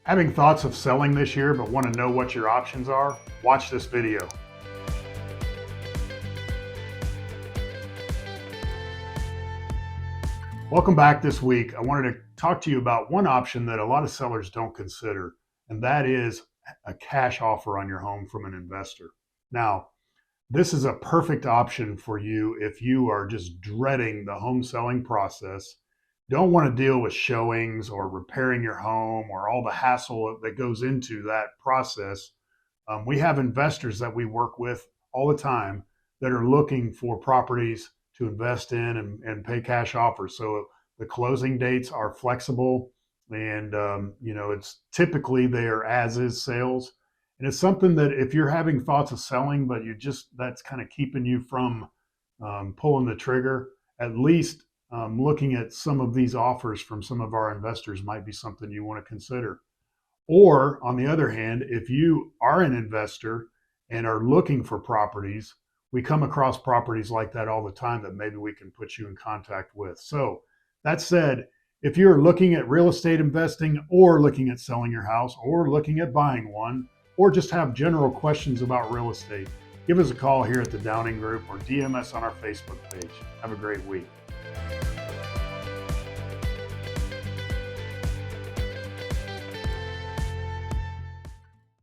Having thoughts of selling this year but want to know what your options are? Watch this video. Welcome back. This week, I wanted to talk to you about one option that a lot of sellers don't consider, and that is a cash offer on your home from an investor. Now, this is a perfect option for you if you are just dreading the home selling process, don't want to deal with showings or repairing your home or all the hassle that goes into that process. We have investors that we work with all the time that are looking for properties to invest in and pay cash offers. So the closing dates are flexible, and it's typically they are as is sales. And it's something that if you're having thoughts of selling, but that's kind of keeping you from pulling the trigger, at least looking at some of these offers from some of our investors might be something you want to consider. Or on the other hand, if you are an investor and are looking for properties, we come across properties like that all the time that maybe we can put you in contact with. So that said, if you're looking at real estate investing or looking at selling your house or looking at buying one, or just have general questions about real estate, give us a call here at the Downing Group or DM us on our Facebook page. Have a great week.